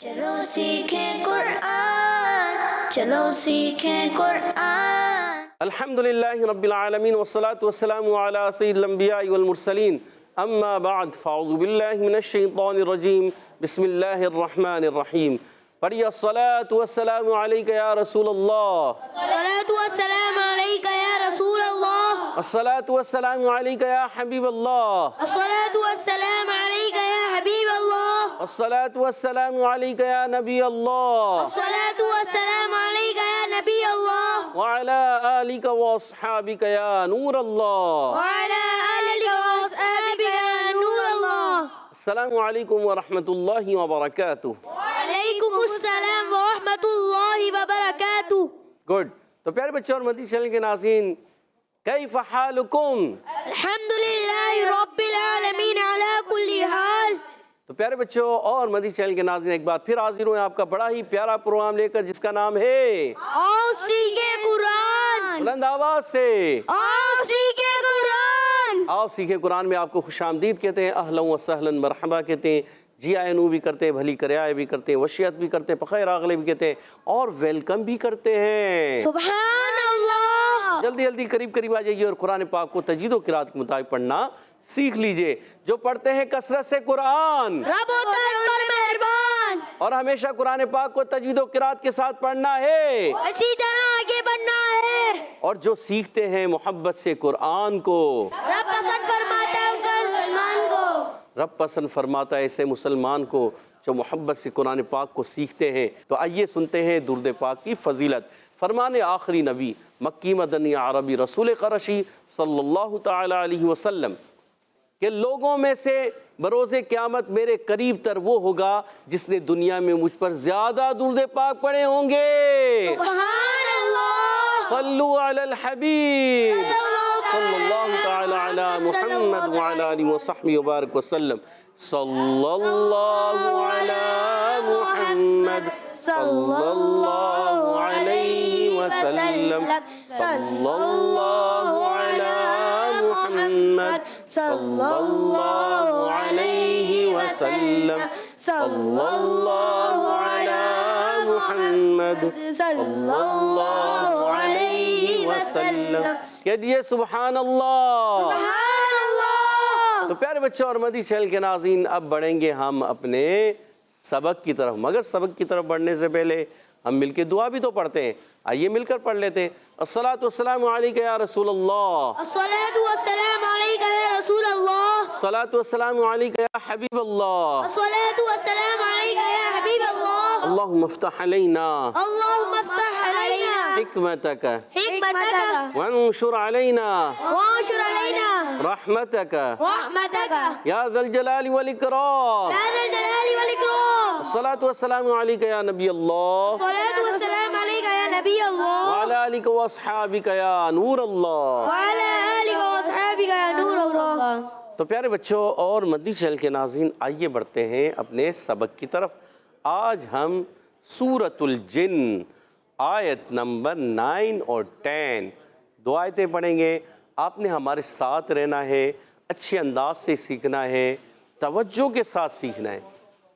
چلو سیکھیں قرآن، چلو سیکھیں قرآن۔ الحمدللہ رب العالمین والصلاة والسلام علی سید الانبیاء والمرسلین، اما بعد فاعوذ باللہ من الشیطان الرجیم، بسم اللہ الرحمن الرحیم۔ پڑھیے الصلاة والسلام علیکہ یا رسول اللہ، الصلاۃ والسلام علیک یا رسول اللہ، الصلاة والسلام علیکہ یا حبیب اللہ، الصلاۃ والسلام علیک یا حبیب اللہ، الصلاة والسلام علیکہ یا نبی اللہ، الصلاۃ والسلام علیک یا نبی اللہ، وعلی آلک واصحابک یا نور اللہ۔ وعلی آلک واصحابک یا نور اللہ۔ السلام علیکم ورحمۃ اللہ وبرکاتہ۔ وعلیکم السلام ورحمۃ اللہ وبرکاتہ۔ گڈ۔ تو پیارے بچوں اور مدنی چینل کے ناظرین، کیف حالکم؟ الحمدللہ رب العالمین علی کل حال۔ تو پیارے بچوں اور مدنی چینل کے ناظرین، ایک بار پھر حاضر ہوئے آپ کا بڑا ہی پیارا پروگرام لے کر، جس کا نام ہے آؤ سیکھیں قرآن، بلند آواز سے آؤ سیکھیں قرآن۔ آؤ سیکھیں قرآن میں آپ کو خوش آمدید کہتے ہیں، اہلا و سہلا مرحبا کہتے ہیں، جی آئے نو بھی کرتے ہیں، بھلی کریائے بھی کرتے ہیں، وشیت بھی کرتے ہیں، بخیر آغلے بھی کہتے ہیں، اور ویلکم بھی کرتے ہیں۔ سبحان اللہ۔ جلدی جلدی قریب آ جائیے اور قرآن پاک کو تجوید و قرات کے مطابق پڑھنا سیکھ لیجئے۔ جو پڑھتے ہیں کثرت سے قرآن، رب ہوتا ہے ان پر مہربان، اور ہمیشہ قرآن پاک کو تجوید و قرات کے ساتھ پڑھنا ہے، اسی طرح آگے بڑھنا ہے۔ اور جو سیکھتے ہیں محبت سے قرآن کو، رب پسند فرماتا ہے اس مسلمان کو، رب پسند فرماتا ہے ایسے مسلمان کو جو محبت سے قرآن پاک کو سیکھتے ہیں۔ تو آئیے سنتے ہیں درود پاک کی فضیلت۔ فرمان آخری نبی مکی مدنی عربی رسول قرشی صلی اللہ تعالی علیہ وسلم کہ لوگوں میں سے بروز قیامت میرے قریب تر وہ ہوگا جس نے دنیا میں مجھ پر زیادہ درود پاک پڑھے ہوں گے۔ سبحان اللہ۔ صلو علی الحبیب صلی اللہ تعالی علی محمد وعلی آلہ وصحبہ وبارک وسلم۔ صلی اللہ علی محمد صلی اللہ علیہ وسلم، صلی اللہ علی محمد صلی اللہ علیہ وسلم، صلی اللہ علی محمد صلی اللہ علیہ وسلم۔ کہہ دیئے سبحان اللہ۔ سبحان اللہ۔ تو پیارے بچوں اور مدنی چینل کے ناظرین، اب بڑھیں گے ہم اپنے سبق کی طرف، مگر سبق کی طرف بڑھنے سے پہلے ہم مل کے دعا بھی تو پڑھتے ہیں۔ آئیے مل کر پڑھ لیتے ہیں۔ الصلاۃ والسلام علیکہ یا رسول اللہ، الصلاۃ والسلام علیک یا رسول اللہ، الصلاۃ والسلام علیکہ یا حبیب اللہ، الصلاۃ والسلام علیک یا حبیب اللہ۔ اللہم افتح علینا اللہم افتح علینا حکمتک حکمتک وانشر علینا وانشر علینا رحمتک رحمتک یا ذا الجلال والاکرام۔ یا ذا الجلال والاکرام۔ الصلاۃ والسلام علیکہ یا نبی اللہ الصلاۃ والسلام علیک یا نبی اللہ، وعلی آلک واصحابک یا نور اللہ۔ وعلی آلک واصحابک یا نور اللہ۔ تو پیارے بچوں اور مدنی چینل کے ناظرین، آئیے بڑھتے ہیں اپنے سبق کی طرف۔ آج ہم سورۃ الجن آیت نمبر 9 اور 10 دو آیتیں پڑھیں گے۔ آپ نے ہمارے ساتھ رہنا ہے، اچھے انداز سے سیکھنا ہے، توجہ کے ساتھ سیکھنا ہے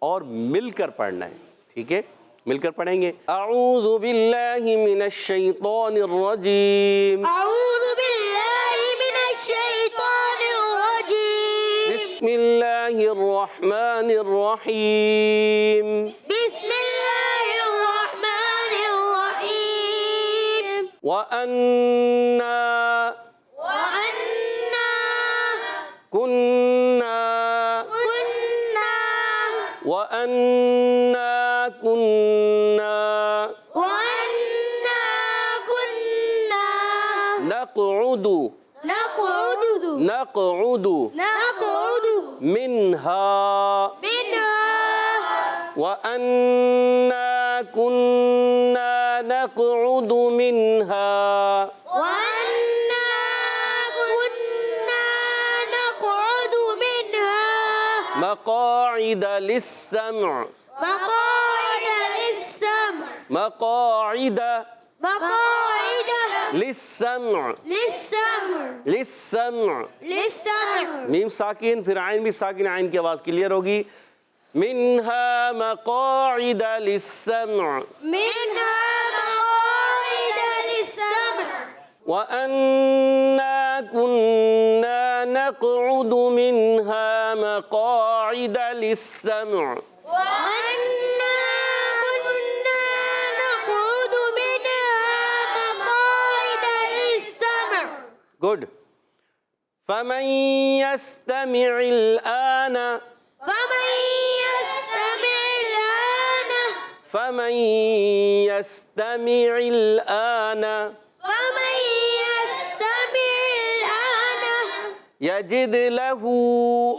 اور مل کر پڑھنا ہے، ٹھیک ہے؟ مل کر پڑھیں گے۔ اعوذ باللہ من الشیطان الرجیم، اعوذ باللہ من الشیطان الرجیم، بسم اللہ الرحمن الرحیم۔ بسم اللہ الرحمن الرحیم۔ وَأَنَّا وَأَنَّا كُنَّا وَأَنَّا كُنَّا وَأَنَّا كُنَّا نَقْعُدُ منها وَأَنَّا كُنَّا نَقْعُدُ منها مقاعد للسمع مقاعد للسمع للسمع، میم ساکن پھر عین بھی ساکن، عین کی آواز کلیئر ہوگی۔ منها مقاعد للسمع منها مقاعد للسمع وأنا كنا نقعد منها مقاعد للسمع وأنا كنا نقعد منها مقاعد للسمع. Good. فمن يستمع الآن فمن يستمع الآن فمن يستمع الآن فمن يستمع الآن يجد له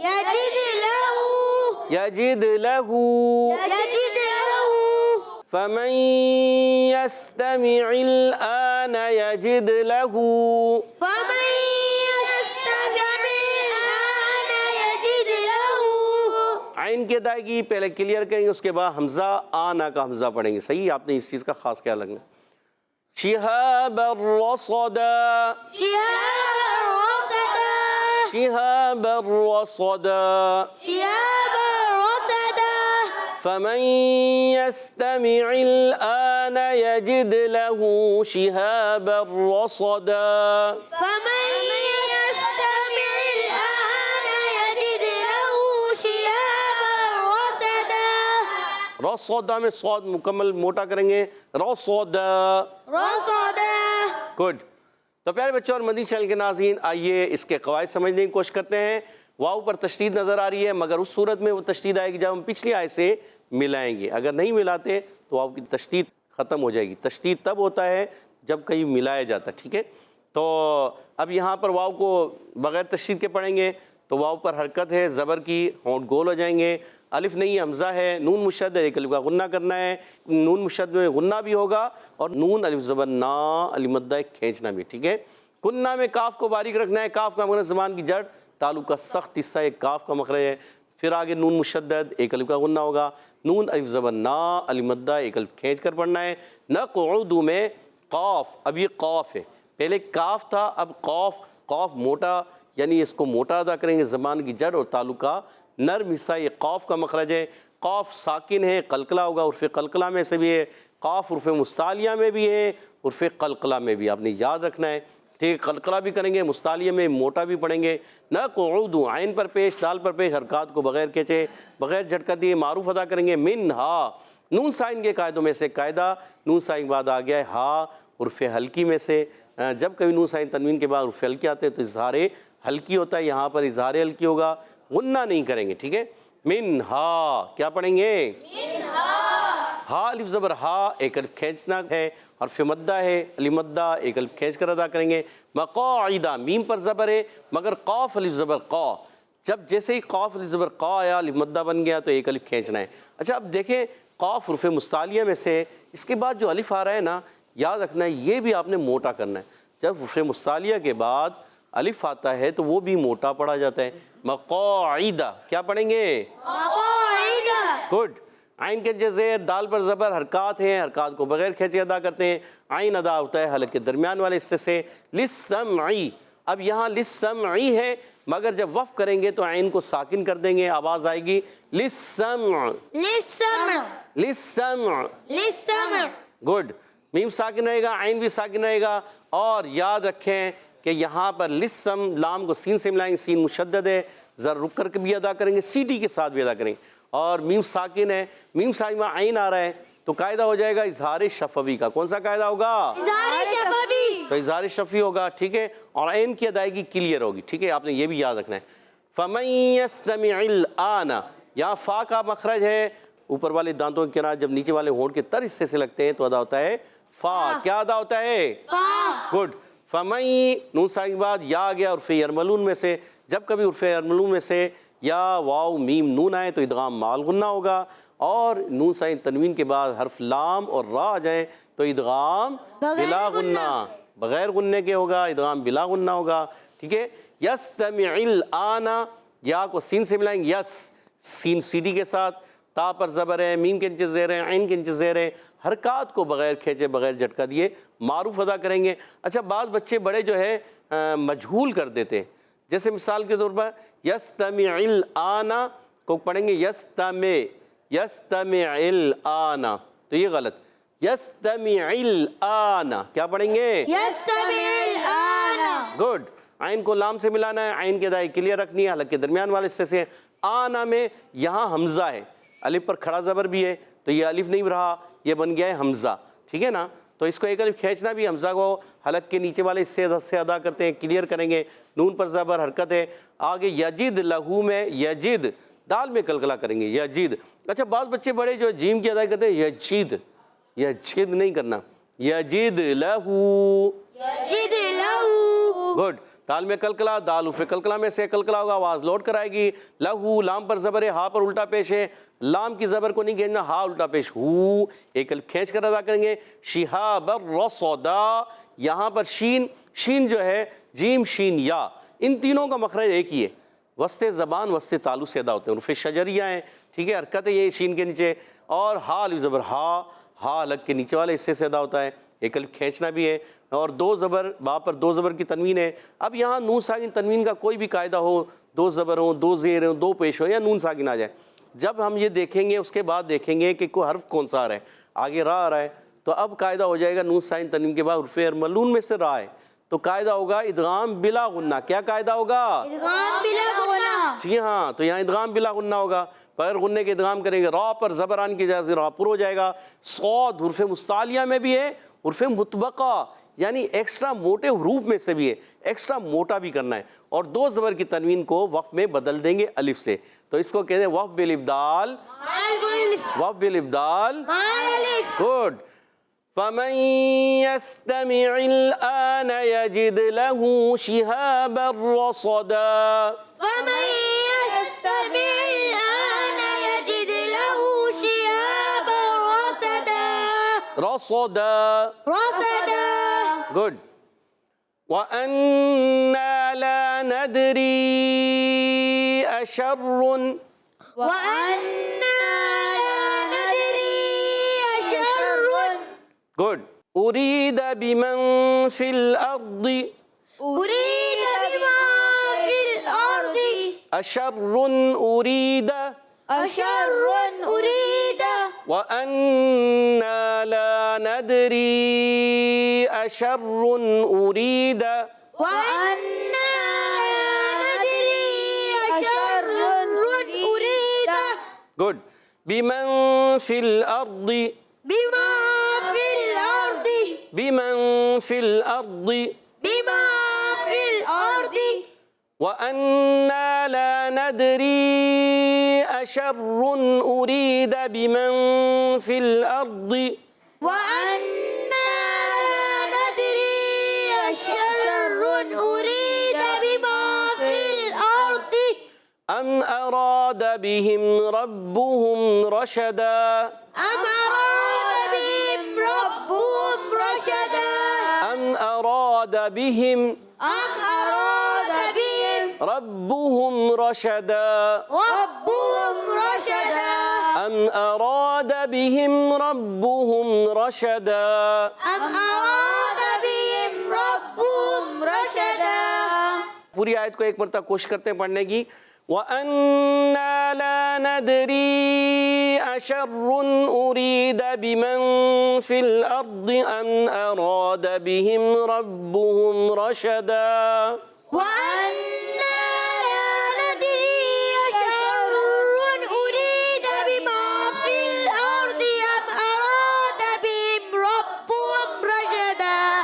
يجد له يجد له يجد له فمن يستمع الآن يجد له فمن يستمع الآن يجد له. عین کی ادائیگی پہلے کلیئر کریں گے، اس کے بعد حمزہ آنا کا حمزہ پڑھیں گے. صحیح، آپ نے اس چیز کا خاص خیال رکھنا. شہاب الرصدا شهابا رصدا شهاب الرصدا شهابا رصدا فمن يستمع الآن يجد له شهابا رصدا فمن يستمع الآن يجد له شهابا رصدا. رصدا میں صاد مکمل موٹا کریں گے، رصدا. رصدا. گڈ. تو پیارے بچوں اور مدنی چینل کے ناظرین، آئیے اس کے قواعد سمجھنے کی کوشش کرتے ہیں. واو پر تشدید نظر آ رہی ہے، مگر اس صورت میں وہ تشدید آئے گی جب ہم پچھلی آیت سے ملائیں گے. اگر نہیں ملاتے تو واو کی تشدید ختم ہو جائے گی. تشدید تب ہوتا ہے جب کہیں ملایا جاتا ہے. ٹھیک ہے، تو اب یہاں پر واو کو بغیر تشدید کے پڑھیں گے تو واو پر حرکت ہے، زبر کی، ہونٹ گول ہو جائیں گے. الف نہیں حمزہ ہے، نون مشد ہے، ایک الف کا غنہ کرنا ہے. نون مشد میں غنہ بھی ہوگا اور نون الف زبر نا الف مدہ کھینچنا بھی. ٹھیک ہے، کنہ میں کاف کو باریک رکھنا ہے. کاف کا مخرج زبان کی جڑ تالو کا سخت حصہ ایک کاف کا مخرج ہے. پھر آگے نون مشدد، ایک الف کا غنہ ہوگا. نون الف زبر نا الف مدہ ایک الف کھینچ کر پڑھنا ہے. نقعد میں قاف، اب یہ قاف ہے، پہلے کاف تھا، اب قاف. قاف موٹا، یعنی اس کو موٹا ادا کریں گے. زبان کی جڑ اور تالو کا نرم حصہ یہ قاف کا مخرج ہے. قاف ساکن ہے، قلقلہ ہوگا. عرف قلقلہ میں سے بھی ہے. قاف عرف مستعلیہ میں بھی ہے، عرف قلقلہ میں بھی. آپ نے یاد رکھنا ہے. ٹھیک ہے، قلقلہ بھی کریں گے، مستعلیہ میں موٹا بھی پڑھیں گے. نقعد، عین پر پیش، دال پر پیش، حرکات کو بغیر کھینچے، بغیر جھٹکا دیے معروف ادا کریں گے. منہا، نون سائن کے قاعدوں میں سے قاعدہ نون سائن کے بعد آ گیا ہے ہا، عرف ہلکی میں سے. جب کبھی نون سائن تنوین کے بعد عرف ہلکی آتے ہیں تو اظہار ہلکی ہوتا ہے. یہاں پر اظہار ہلکی ہوگا، غنہ نہیں کریں گے. ٹھیک ہے، منہا کیا پڑھیں گے؟ ہا الف زبر ہا، ایک الف کھینچنا ہے. حرف مدہ ہے، الف مدہ ایک الف کھینچ کر ادا کریں گے. مقاعدہ، میم پر زبر ہے مگر قاف الف زبر قا. جب جیسے ہی قاف الف زبر قا آیا، الف مدہ بن گیا تو ایک الف کھینچنا ہے. اچھا اب دیکھیں، قاف عرف مستعلیہ میں سے اس کے بعد جو الف آ رہا ہے نا، یاد رکھنا ہے یہ بھی آپ نے موٹا کرنا ہے. جب عرف مستعلیہ کے بعد الف آتا ہے تو وہ بھی موٹا پڑھا جاتا ہے. مقاعدہ کیا پڑھیں گے؟ مقاعد. گڈ. عین کے جزیر، دال پر زبر، حرکات ہیں، حرکات کو بغیر کھینچے ادا کرتے ہیں. عین ادا ہوتا ہے حلق کے درمیان والے حصے سے. للسمعی، اب یہاں للسمعی ہے مگر جب وقف کریں گے تو عین کو ساکن کر دیں گے، آواز آئے گی للسمع للسمع للسمع. للسمع. گڈ. میم ساکن رہے گا، عین بھی ساکن رہے گا. اور یاد رکھیں کہ یہاں پر لسم، لام کو سین سے ملائیں گے، سین مشدد ہے، ذرا رک کر کے بھی ادا کریں گے، سی ٹی کے ساتھ بھی ادا کریں گے. اور میم ساکن ہے، میم ساکن میں عین آ رہا ہے تو قاعدہ ہو جائے گا اظہار شفوی کا. کون سا قاعدہ ہوگا؟ اظہار شفوی. تو اظہار شفوی ہوگا. ٹھیک ہے، اور عین کی ادائیگی کلیئر ہوگی. ٹھیک ہے، آپ نے یہ بھی یاد رکھنا ہے. فَمَن يَسْتَمِعِ الْآنَ، یہاں فا کا مخرج ہے. اوپر والے دانتوں کے کنارے جب نیچے والے ہونٹ کے تر حصے سے لگتے ہیں تو ادا ہوتا ہے فا. کیا ادا ہوتا ہے؟ فا. گڈ. فَمَن، نون ساکن کے بعد یا آ گیا عرف یرملون میں سے. جب کبھی عرف یرملون میں سے یا واو میم نون آئے تو ادغام مال غنہ ہوگا. اور نون ساکن تنوین کے بعد حرف لام اور را آ جائیں تو ادغام بلا غنہ، بغیر غننے کے ہوگا، ادغام بلا غنہ ہوگا. ٹھیک ہے. یستمع الآن، یا کو سین سے ملائیں گے، یس، سین سی ڈی کے ساتھ. تا پر زبر ہے، میم کے نیچے زیر ہے، عین کے نیچے زیر ہے. حرکات کو بغیر کھینچے، بغیر جھٹکا دیے معروف ادا کریں گے. اچھا بعض بچے بڑے جو ہے مجہول کر دیتے ہیں. جیسے مثال کے طور پر یستمع الآن، کو پڑھیں گے یستمع، یستمع آنا، تو یہ غلط، یستمع آنا، کیا پڑھیں گے؟ يستمع الآن. گڈ. عین کو لام سے ملانا ہے، عین کی ادائی کلیئر رکھنی ہے، حلق کے درمیان والے حصے سے. آنا میں یہاں حمزہ ہے، الف پر کھڑا زبر بھی ہے، تو یہ الف نہیں رہا، یہ بن گیا ہے حمزہ، ٹھیک ہے نا. تو اس کو ایک الف کھینچنا بھی، حمزہ کو حلق کے نیچے والے حصے سے ادا کرتے ہیں، کلیئر کریں گے. نون پر زبر حرکت ہے. آگے یجد لہو میں یجد، دال میں قلقلہ کریں گے، یجد. اچھا بعض بچے بڑے جو جیم کی ادائی کرتے ہیں یجد، یجد نہیں کرنا، یجد لہو. يجد له. گڈ. دال میں قلقلہ، دال حرف قلقلہ میں سے قلقلہ ہوگا، آواز لوٹ کر آئے گی. لہو، لام پر زبر ہے، ہا پر الٹا پیش ہے، لام کی زبر کو نہیں کھینچنا، ہا الٹا پیش، ہو، ایک الف کھینچ کر ادا کریں گے. شہاب الرصدا، یہاں پر شین، شین جو ہے جیم شین یا، ان تینوں کا مخرج ایک ہی ہے، وسط زبان وسط تالو سے ادا ہوتے ہیں، حروف شجریہ ہیں، ٹھیک ہے، حرکت ہے یہ شین کے نیچے. اور ہا الف زبر ہا، ہا الگ کے نیچے والے حصے سے ادا ہوتا ہے، ایک الف کھینچنا بھی ہے. اور دو زبر، با پر دو زبر کی تنوین ہے. اب یہاں نون ساکن تنوین کا کوئی بھی قاعدہ ہو، دو زبر ہوں، دو زیر ہوں، دو پیش ہو، یا نون ساکن آ جائے، جب ہم یہ دیکھیں گے اس کے بعد دیکھیں گے کہ کوئی حرف کون سا آ رہا ہے. آگے را آ رہا ہے تو اب قاعدہ ہو جائے گا نون ساکن تنوین کے بعد حرف ارملون میں سے را ہے تو قاعدہ ہوگا ادغام بلا غنہ. کیا قاعدہ ہوگا؟ ادغام بلا غنہ. جی ہاں، تو یہاں ادغام بلا غنہ ہوگا، بغیر غنے کے ادغام کریں گے. را پر زبران کی جگہ سے را پر ہو جائے گا. صاد حرف مستعلیہ میں بھی ہے، حرف مطبقہ یعنی ایکسٹرا موٹے حروف میں سے بھی ہے، ایکسٹرا موٹا بھی کرنا ہے. اور دو زبر کی تنوین کو وقف میں بدل دیں گے الف سے، تو اس کو کہتے ہیں وقف بالابدال، وقف بالابدال. گڈ. فمن يستمع الآن يجد له شهابا رصدا. ومن يستمع الآن يجد له شهابا رصدا. رصدا. رصدا. گڈ. وَأَنَّا لَا نَدْرِي أَشَرٌ. وأنا لا ندري أشر گڈ. أُرِيدَ بِمَن فِي الْأَرْضِ. أريد بما في الأرض. أَشَرٌ أُرِيدَ. أشر أريد. وَأَنَّا لَا نَدْرِي أَشَرٌ أُرِيدَ. وأنا لا ندري أشر أريد. گڈ. بِمَن فِي الْأَرْضِ. بما في الأرض. بِمَن فِي الْأَرْضِ. بما في الأرض. وَأَنَّا لَا نَدْرِي أَشَرٌ أُرِيدَ بِمَن فِي الْأَرْضِ. وأنا لا ندري أشر أريد بما في الأرض أَمْ أَرَادَ بِهِمْ رَبُّهُمْ رَشَدًا. أم أراد بهم ربهم رشدا. أَمْ أَرَادَ بِهِمْ أم أراد بهم رَبُّهُمْ رَشَدًا. ربهم رشدا. أَمْ أَرَادَ بِهِمْ رَبُّهُمْ رَشَدًا. أم أراد بهم ربهم رشدا. پوری آیت کو ایک مرتبہ کوشش کرتے ہیں پڑھنے کی. وَأَنَّا لَا نَدْرِي أَشَرٌ أُرِيدَ بِمَن فِي الْأَرْضِ أَمْ أَرَادَ بِهِمْ رَبُّهُمْ رَشَدًا. وأنا لا ندري أشر أريد بما في الأرض أم أراد بهم ربهم رشدا.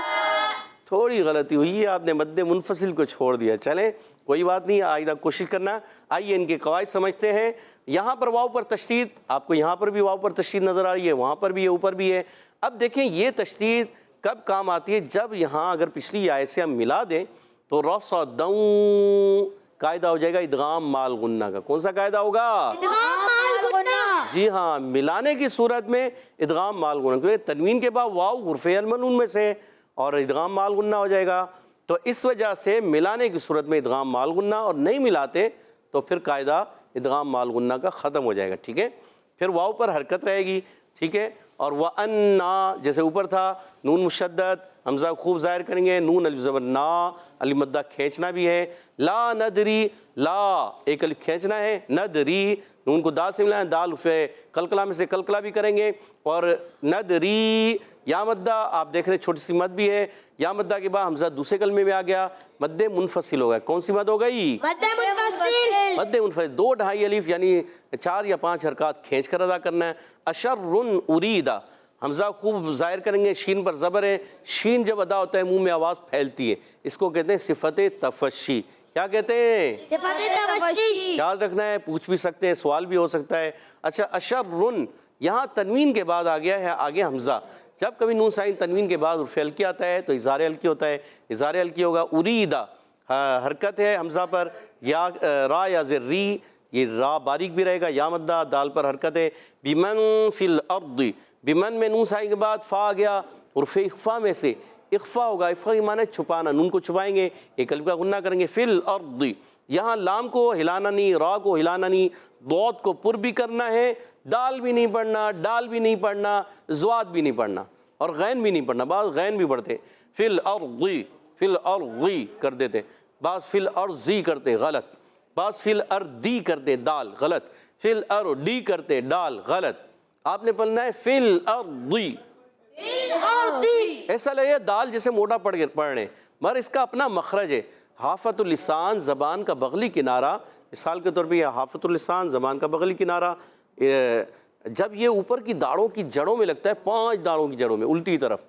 تھوڑی غلطی ہوئی ہے، آپ نے مد منفصل کو چھوڑ دیا. چلیں کوئی بات نہیں، آئندہ کوشش کرنا. آئیے ان کے قواعد سمجھتے ہیں. یہاں پر واو پر تشدید، آپ کو یہاں پر بھی واو پر تشدید نظر آ رہی ہے، وہاں پر بھی ہے، اوپر بھی ہے. اب دیکھیں یہ تشدید کب کام آتی ہے؟ جب یہاں اگر پچھلی آیت سے ہم ملا دیں تو رصدوں قاعدہ ہو جائے گا ادغام مال غنہ کا. کون سا قاعدہ ہوگا؟ ادغام مال غنہ. جی ہاں، ملانے کی صورت میں ادغام مال غنہ، کیونکہ تنوین کے بعد واو حرف المنون میں سے اور ادغام مال غنہ ہو جائے گا. تو اس وجہ سے ملانے کی صورت میں ادغام مال غنہ، اور نہیں ملاتے تو پھر قاعدہ ادغام مال غنہ کا ختم ہو جائے گا. ٹھیک ہے، پھر واو پر حرکت رہے گی. ٹھیک ہے، اور وَأَنَّا جیسے اوپر تھا نون مشدد حمزہ خوب ظاہر کریں گے، نون الف زبر نا، الف مدہ کھینچنا بھی ہے، لا ندری، لا ایک الف کھینچنا ہے، ندری نون کو دال سے ملائیں، دال قلقلہ میں سے قلقلہ بھی کریں گے، اور ندری یا مدہ آپ دیکھ رہے چھوٹی سی مد بھی ہے، یا مدہ کے بعد حمزہ دوسرے کلمے میں آ گیا، مد منفصل ہو گیا، کون سی مد ہو گئی؟ مد منفصل. مد منفصل، 2 ڈھائی الف یعنی 4 یا 5 حرکات کھینچ کر ادا کرنا ہے. اشر اریدہ، حمزہ خوب ظاہر کریں گے، شین پر زبر ہے، شین جب ادا ہوتا ہے منہ میں آواز پھیلتی ہے، اس کو کہتے ہیں صفت تفشی. کیا کہتے ہیں؟ صفت تفشی. یاد رکھنا ہے، پوچھ بھی سکتے ہیں، سوال بھی ہو سکتا ہے. اچھا اشر، یہاں تنوین کے بعد آ گیا ہے آگے حمزہ. جب کبھی نون ساکن تنوین کے بعد حرف ہلکی آتا ہے تو اظہار ہلکی ہوتا ہے، اظہار ہلکی ہوگا. اریدہ حرکت ہے حمزہ پر، یا را یا زر ری، یہ را باریک بھی رہے گا، یا مدہ دال پر حرکت ہے. بمن فی الارض، بمن میں نون ساکن کے بعد فا آ گیا، حرف اخفا میں سے اخفا ہوگا، اخفا کی معنی ہے چھپانا، نون کو چھپائیں گے، ایک الف کا غنہ کریں گے. فی الارض، یہاں لام کو ہلانا نہیں، را کو ہلانا نہیں، ضاد کو پر بھی کرنا ہے، دال بھی نہیں پڑھنا، ڈال بھی نہیں پڑھنا، زواد بھی نہیں پڑھنا، اور غین بھی نہیں پڑھنا. بعض غین بھی پڑھتے، فی الارض، فی الارض کر دیتے، بعض فی الارضی کرتے، غلط. بعض فی الارضی کرتے، دال غلط. فی الارضی کرتے، ڈال غلط. آپ نے پڑھنا ہے فی الارضی. ایسا لگے دال جیسے موٹا پڑھ رہے ہیں، مگر اس کا اپنا مخرج ہے. حافت اللسان، زبان کا بغلی کنارہ، مثال کے طور پہ یہ حافت اللسان زبان کا بغلی کنارہ، جب یہ اوپر کی داڑھوں کی جڑوں میں لگتا ہے، 5 داڑھوں کی جڑوں میں الٹی طرف،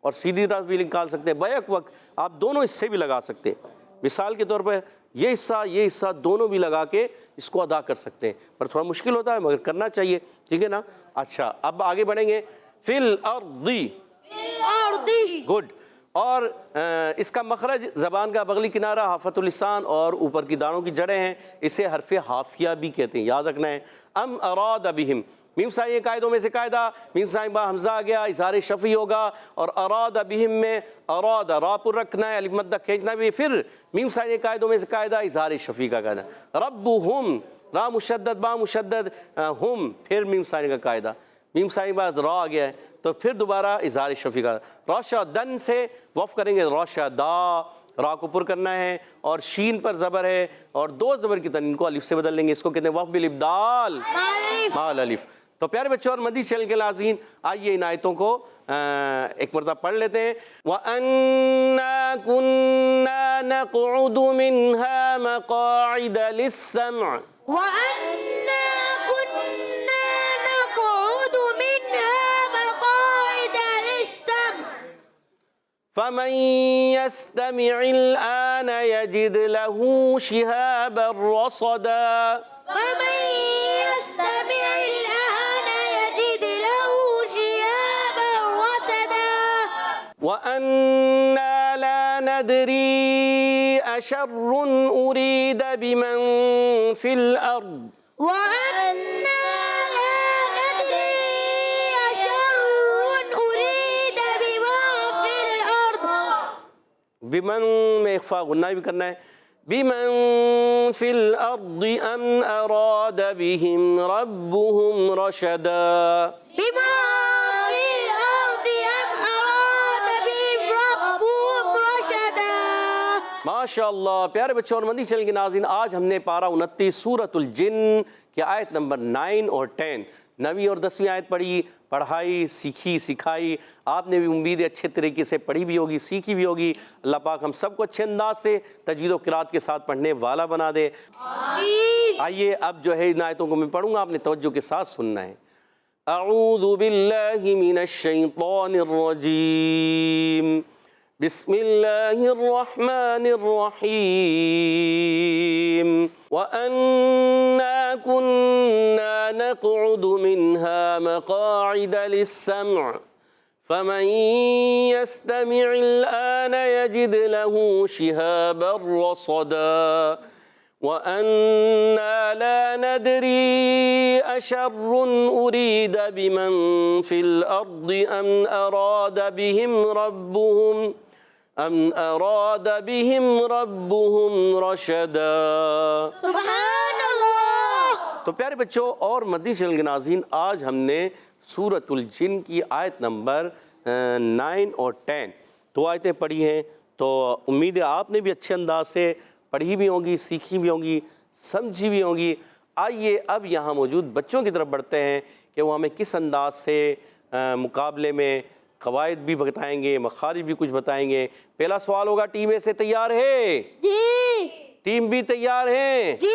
اور سیدھی طرف بھی نکال سکتے ہیں، بیک وقت آپ دونوں حصے بھی لگا سکتے ہیں. مثال کے طور پہ یہ حصہ دونوں بھی لگا کے اس کو ادا کر سکتے ہیں، پر تھوڑا مشکل ہوتا ہے مگر کرنا چاہیے، ٹھیک ہے نا. اچھا اب آگے بڑھیں گے. فی الارضی، گڈ. اور اس کا مخرج زبان کا بغلی کنارہ حافت اللسان اور اوپر کی داڑھوں کی جڑیں ہیں، اسے حرف حافیہ بھی کہتے ہیں، یاد رکھنا ہے. ام اراد بہم، میم سائن قاعدوں میں سے قاعدہ، میم سائن با حمزہ آ گیا، اظہار شفعی ہوگا، اور اراد بہم میں اراد را پر رکھنا ہے، الف مدہ کھینچنا بھی. پھر میم سائن قاعدوں میں سے قاعدہ اظہار شفعی کا قاعدہ، ربہم، را مشدد با مشدد، ہم پھر میم سائن کا قاعدہ، میم سائن بعد را آ گیا ہے تو پھر دوبارہ اظہار شفعی کا. راشدن سے وقف کریں گے، راشدا، را کو پر کرنا ہے، اور شین پر زبر ہے، اور 2 زبر کی تنوین کو الف سے بدل لیں گے، اس کو کہتے ہیں وقف بالابدال مال الف. تو پیارے بچوں اور مدی چینل کے ناظرین، آئیے ان آیتوں کو ایک مرتبہ پڑھ لیتے ہیں. وَأَنَّا كُنَّا نَقْعُدُ مِنْهَا مَقَاعِدَ لِلسَّمْعِ وَأَنَّا كُنَّا نَقْعُدُ مِنْهَا مَقَاعِدَ لِلسَّمْعِ فَمَن يَسْتَمِعِ الْآنَ يَجِدْ لَهُ شِهَابًا رَّصَدًا. وَمَن يَسْتَمِعِ الْآنَ يَجِدْ لَهُ شِهَابًا رَّصَدًا. وَأَنَّا لَا نَدْرِي أَشَرٌّ أُرِيدَ بِمَن فِي الْأَرْضِ وَأَنَّا لَا نَدْرِي أَشَرٌّ أُرِيدَ بِمَن فِي الْأَرْضِ. بمن میں اخفا غنہ بھی کرنا ہے. بمن فی الارض ام اراد بہم ربهم رشدا. بمن فی الأرض أم أراد بهم ربهم رشدا. ماشاءاللہ. پیارے بچوں اور مدنی چینل کے ناظرین، آج ہم نے پارہ 29 سورۃ الجن کی آیت نمبر 9 اور 10، 9ویں اور 10ویں آیت پڑھی، پڑھائی، سیکھی، سکھائی. آپ نے بھی امید ہے اچھے طریقے سے پڑھی بھی ہوگی، سیکھی بھی ہوگی. اللہ پاک ہم سب کو اچھے انداز سے تجوید و قرات کے ساتھ پڑھنے والا بنا دے. آئیے اب جو ہے ان آیتوں کو میں پڑھوں گا، آپ نے توجہ کے ساتھ سننا ہے. اعوذ باللہ من الشیطان الرجیم، بسم اللہ الرحمن الرحیم. وَأَنَّا كُنَّا نَقْعُدُ مِنْهَا مَقَاعِدَ لِلسَّمْعِ فَمَن يَسْتَمِعِ الْآنَ يَجِدْ لَهُ شِهَابًا رَّصَدًا. وَأَنَّا لَا نَدْرِي أَشَرٌّ أُرِيدَ بِمَن فِي الْأَرْضِ أَمْ أَرَادَ بِهِمْ رَبُّهُمْ رَشَدًا. سبحان اللہ. تو پیارے بچوں اور مدنی چینل کے ناظرین، آج ہم نے سورۃ الجن کی آیت نمبر 9 اور 10. دو آیتیں پڑھی ہیں، تو امید ہے آپ نے بھی اچھے انداز سے پڑھی بھی ہوں گی، سیکھی بھی ہوں گی، سمجھی بھی ہوں گی۔ آئیے اب یہاں موجود بچوں کی طرف بڑھتے ہیں کہ وہ ہمیں کس انداز سے مقابلے میں قواعد بھی بتائیں گے، مخارج بھی کچھ بتائیں گے۔ پہلا سوال ہوگا، ٹیم اے سے تیار ہے؟ جی ٹیم بی تیار ہے؟ جی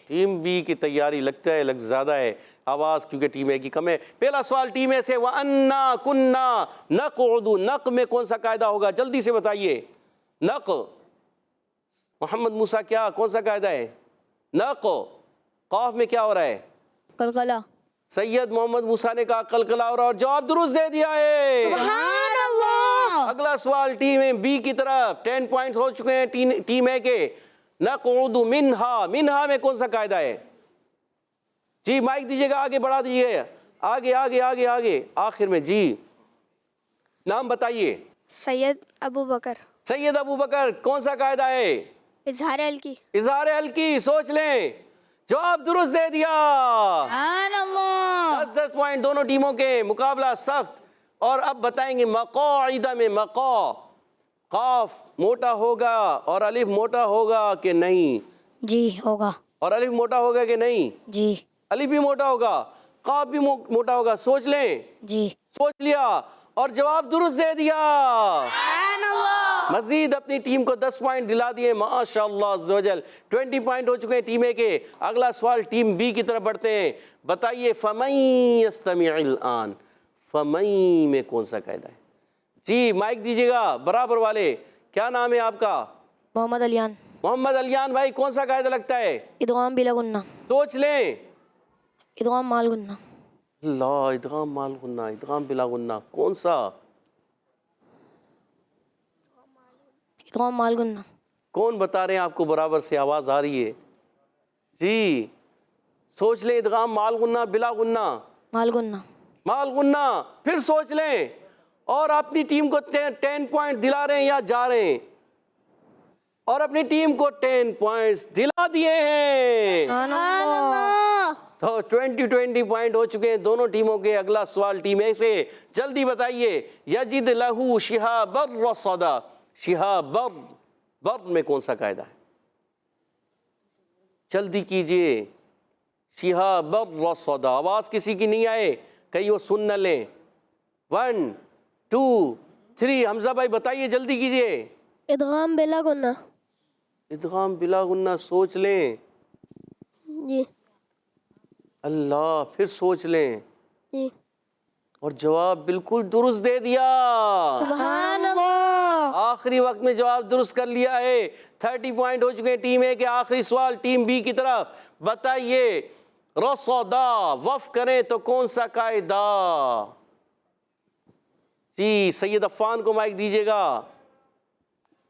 ٹیم بی کی تیاری لگتا ہے زیادہ ہے، آواز کیونکہ ٹیم اے کی کم ہے۔ پہلا سوال ٹیم اے سے، وَأَنَّا كُنَّا نَقْعُدُ، نق میں کون سا قاعدہ ہوگا؟ جلدی سے بتائیے۔ نق، محمد موسیٰ کیا کون سا قاعدہ ہے؟ نق۔ قاف میں کیا ہو رہا ہے؟ قلقلہ۔ سید محمد موسیٰ نے کہا قلقلہ ہو رہا، اور جواب درست دے دیا ہے۔ سبحان اللہ۔ اگلا سوال ٹیم بی کی طرف، 10 پوائنٹس ہو چکے ہیں ٹیم اے کے۔ نقعد منہا، منہا میں کون سا قاعدہ ہے؟ جی مائک دیجیے گا، آگے بڑھا دیجیے گا، آگے آگے آگے آگے آخر میں۔ جی نام بتائیے۔ سید ابو بکر۔ سید ابو بکر، کون سا قاعدہ ہے؟ اظہار الکی۔ اظہار الکی، سوچ لیں، جواب درست دے دیا۔ سبحان اللہ۔ 10 پوائنٹ دونوں ٹیموں کے، مقابلہ سخت۔ اور اب بتائیں گے مقاعدہ میں مقا، قاف موٹا ہوگا اور الف موٹا ہوگا کہ نہیں؟ جی ہوگا۔ اور الف موٹا ہوگا کہ نہیں؟ جی الف بھی موٹا ہوگا، قاف بھی موٹا ہوگا، سوچ لیں۔ جی۔ سوچ لیا اور جواب درست دے دیا۔ سبحان اللہ۔ مزید اپنی ٹیم کو 10 پوائنٹ دلا دیے، ماشاءاللہ عز و جل۔ 20 پوائنٹ ہو چکے ہیں ٹیم اے کے۔ اگلا سوال ٹیم بی کی طرف بڑھتے ہیں۔ بتائیے فَمَن يَسْتَمِعِ الْآن، فَمَن میں کون سا قاعدہ ہے؟ جی مائک دیجیے گا، برابر والے، کیا نام ہے آپ کا؟ محمد علیان۔ محمد علیان بھائی، کون سا قاعدہ لگتا ہے؟ ادغام بلا غنہ۔ سوچ لیں۔ ادغام مال غنہ۔ اللہ، ادغام مال غنہ، ادغام بلا غنہ، کون سا؟ ادغام مال غنہ۔ کون بتا رہے ہیں آپ کو برابر سے آواز آ رہی ہے؟ جی سوچ لیں، ادغام مال غنہ بلا غنہ؟ مال غنہ۔ مال غنہ، پھر سوچ لیں۔ اور اپنی ٹیم کو 10 پوائنٹ دلا رہے ہیں یا جا رہے ہیں؟ اور اپنی ٹیم کو 10 پوائنٹس دلا دیے ہیں۔ سبحان اللہ۔ تو 20 پوائنٹ ہو چکے ہیں دونوں ٹیموں کے۔ اگلا سوال ٹیم اے سے، جلدی بتائیے۔ یجد لہو شہاب الرصد، شہاب بر میں کون سا قاعدہ ہے؟ جلدی کیجئے۔ شہاب الرصد، آواز کسی کی نہیں آئے، کہیں وہ سن نہ لیں۔ 1 2 3، حمزہ بھائی بتائیے، جلدی کیجئے۔ ادغام بلا غنہ۔ ادغام بلا غنہ، سوچ لیں۔ جی اللہ، پھر سوچ لیں، جی۔ اور جواب بالکل درست دے دیا۔ سبحان اللہ۔ آخری وقت میں جواب درست کر لیا ہے۔ 30 پوائنٹ ہو چکے ہیں ٹیم اے کے۔ آخری سوال ٹیم بی کی طرف، بتائیے رصدا وف کریں تو کون سا قاعدہ؟ جی سید عفان کو مائک دیجیے گا۔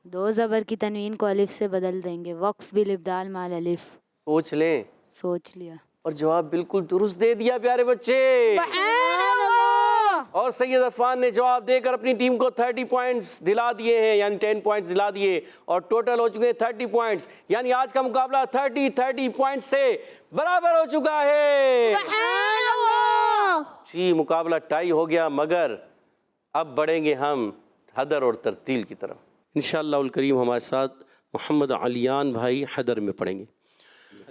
2 زبر کی تنوین کو الف سے بدل دیں گے، وقف بالابدال مال الف۔ سوچ لیں، سوچ لیا اور جواب بالکل درست دے دیا پیارے بچے۔ سبحان اللہ۔ اور سید عفان نے جواب دے کر اپنی ٹیم کو 30 پوائنٹس دلا دیے ہیں، یعنی 10 پوائنٹس دلا دیے، اور ٹوٹل ہو چکے ہیں 30 پوائنٹس، یعنی آج کا مقابلہ 30 پوائنٹس سے برابر ہو چکا ہے۔ سبحان اللہ۔ جی مقابلہ ٹائی ہو گیا، مگر اب بڑھیں گے ہم حدر اور ترتیل کی طرف۔ انشاءاللہ الکریم ہمارے ساتھ محمد علیان بھائی حدر میں پڑھیں گے۔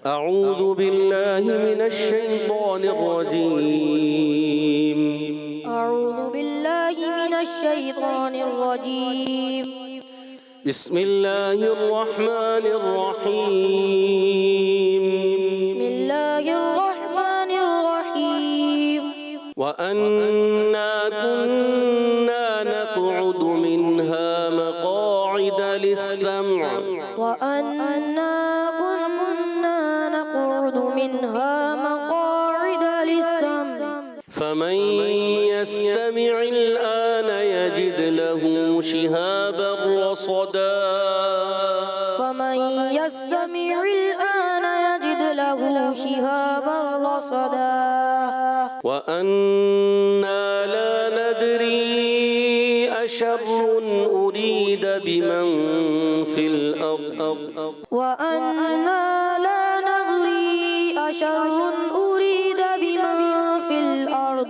اعوذ باللہ من الشیطان الرجیم، اعوذ باللہ من الشیطان الرجیم، بسم اللہ الرحمن الرحیم، بسم اللہ الرحمن الرحیم، وَأَنَّا كُنَّا نَقْعُدُ مِنْهَا مَقَاعِدَ لِلسَّمْعِ وَأَنَّا كُنَّا نَقْعُدُ مِنْهَا مَقَاعِدَ لِلسَّمْعِ فَمَن يَسْتَمِعِ الْآنَ يَجِدْ لَهُ شِهَابًا رَّصَدًا فَمَن يَسْتَمِعِ الْآنَ يَجِدْ لَهُ شِهَابًا رَّصَدًا وَأَنَّا لَا نَدْرِي أَشَرٌّ أُرِيدَ بِمَن فِي الْأَرْضِ وَأَنَّا لَا نَدْرِي أَشَرٌّ أُرِيدَ بِمَن فِي الْأَرْضِ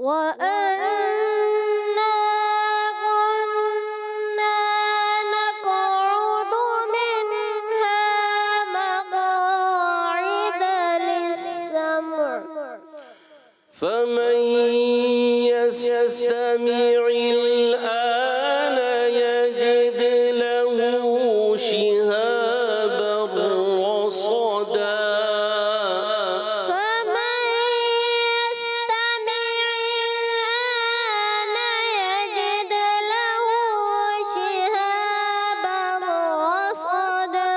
وأنا كنا نقعد منها مقاعد للسمع فمن يستمع الآن يجد له شهابا رصدا فمن يستمع الآن يجد له شهابا رصدا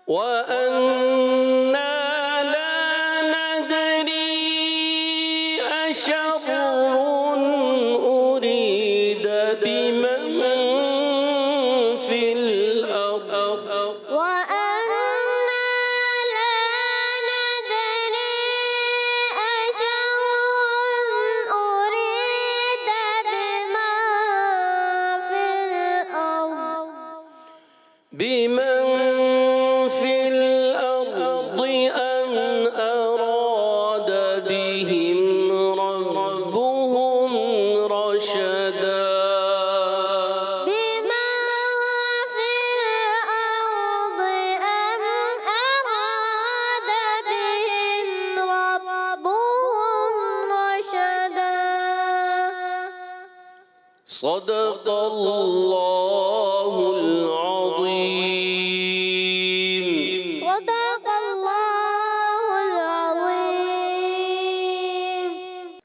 وأنا لا ندري أشر أريد بمن في الأرض وأنا لا ندري أشر أريد بمن في الأرض بمن في الأرض أم أراد بهم ربهم رشدا بمن في الأرض أم أراد بهم ربهم رشدا صدق الله العظيم صدق الله العظيم